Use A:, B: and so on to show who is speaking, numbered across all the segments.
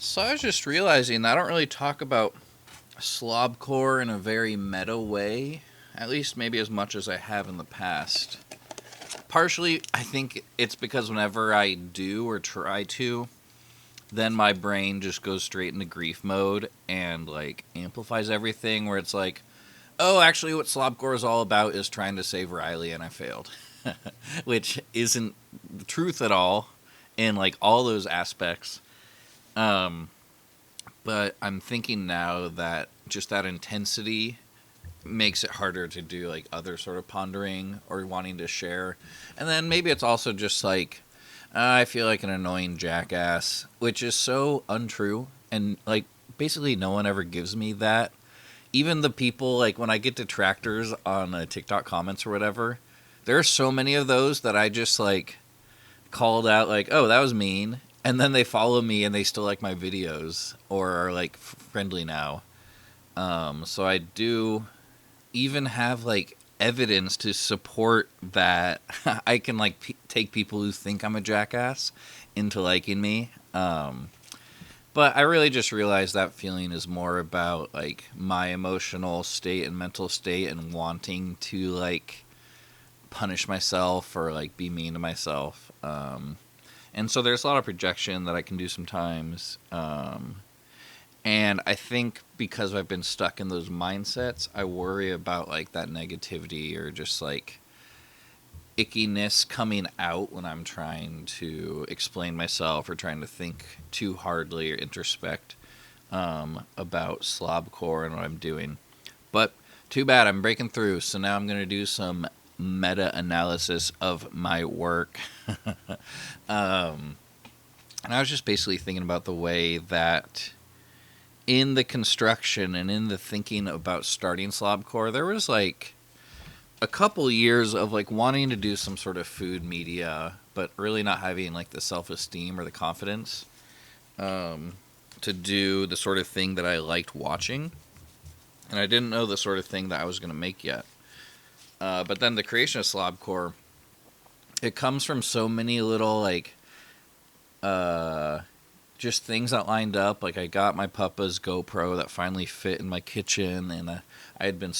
A: So I was just realizing I don't really talk about slobcore in a very meta way, at least maybe as much as I have in the past. Partially, I think it's because whenever I do or try to, then my brain just goes straight into grief mode and like amplifies everything where it's like, oh, actually what slobcore is all about is trying to save Riley and I failed. Which isn't the truth at all in like all those aspects. Um, but I'm thinking now that just that intensity makes it harder to do like other sort of pondering or wanting to share. And then maybe it's also just like I feel like an annoying jackass, which is so untrue. And like basically no one ever gives me that. Even the people like when I get detractors on TikTok comments or whatever, there are so many of those that I just like called out like, "Oh, that was mean." And then they follow me and they still like my videos or are like friendly now. So I do even have like evidence to support that I can like take people who think I'm a jackass into liking me. But I really just realized that feeling is more about like my emotional state and mental state and wanting to like punish myself or like be mean to myself. And so there's a lot of projection that I can do sometimes. And I think because I've been stuck in those mindsets, I worry about like that negativity or just like ickiness coming out when I'm trying to explain myself or trying to think too hardly or introspect about slobcore and what I'm doing. But too bad, I'm breaking through. So now I'm going to do some meta analysis of my work. um, and I was just basically thinking about the way that in the construction and in the thinking about starting slobcore, there was like a couple years of like wanting to do some sort of food media, but really not having like the self-esteem or the confidence to do the sort of thing that I liked watching. And I didn't know the sort of thing that I was going to make yet. But then the creation of slobcore, it comes from so many little like uh, just things that lined up. Like I got my Papa's GoPro that finally fit in my kitchen, and I had been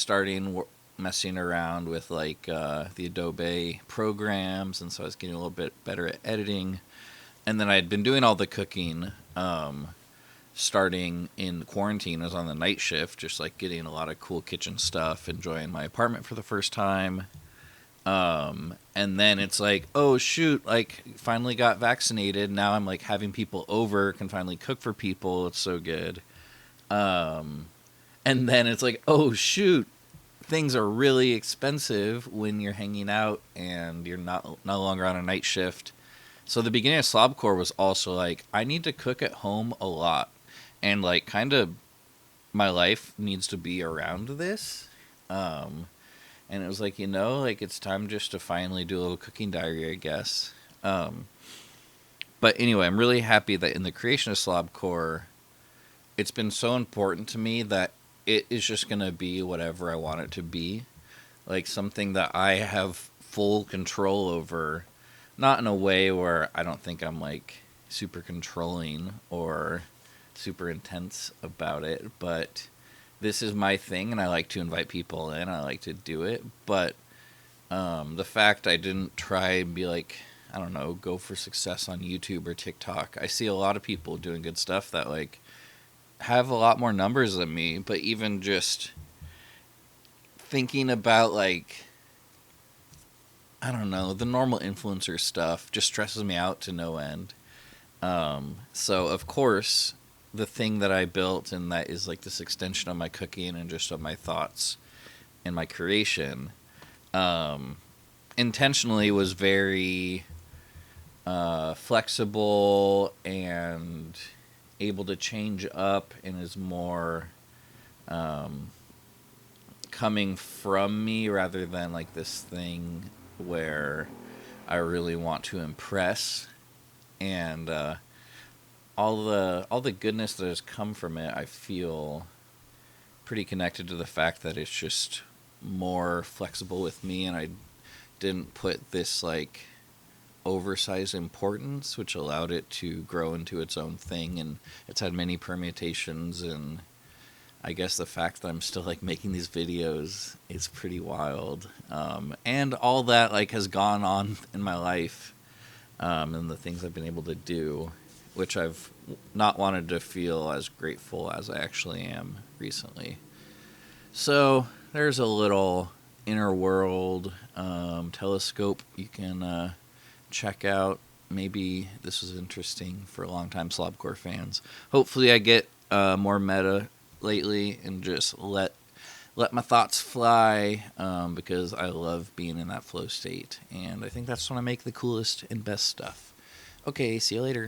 A: messing around with like the Adobe programs, and so I was getting a little bit better at editing. And then I had been doing all the cooking, starting in quarantine. I was on the night shift, just like getting a lot of cool kitchen stuff, enjoying my apartment for the first time. And then it's like, oh shoot, like finally got vaccinated. Now I'm like having people over, can finally cook for people. It's so good. Um, and then it's like, oh shoot, things are really expensive when you're hanging out and you're not no longer on a night shift. So the beginning of Slobcore was also like, I need to cook at home a lot. And like kind of my life needs to be around this. Um, and it was like, like it's time just to finally do a little cooking diary, I guess. Um, but anyway, I'm really happy that in the creation of Slobcore, it's been so important to me that it is just going to be whatever I want it to be. Like something that I have full control over, not in a way where I don't think I'm like super controlling or super intense about it, but this is my thing and I like to invite people in. I like to do it. But the fact I didn't try and be like, I don't know, go for success on YouTube or TikTok. I see a lot of people doing good stuff that like have a lot more numbers than me, but even just thinking about like, I don't know, the normal influencer stuff just stresses me out to no end. So of course, the thing that I built and that is like this extension of my cooking and just of my thoughts and my creation, um, intentionally was very flexible and able to change up and is more um, coming from me rather than like this thing where I really want to impress. And all the goodness that has come from it, I feel pretty connected to the fact that it's just more flexible with me, and I didn't put this like oversized importance, which allowed it to grow into its own thing, and it's had many permutations. And I guess the fact that I'm still like making these videos is pretty wild. And all that like has gone on in my life, and the things I've been able to do, which I've not wanted to feel as grateful as I actually am recently. So there's a little inner world telescope you can check out. Maybe this was interesting for longtime Slobcore fans. Hopefully, I get more meta lately and just let my thoughts fly, because I love being in that flow state, and I think that's when I make the coolest and best stuff. Okay, see you later.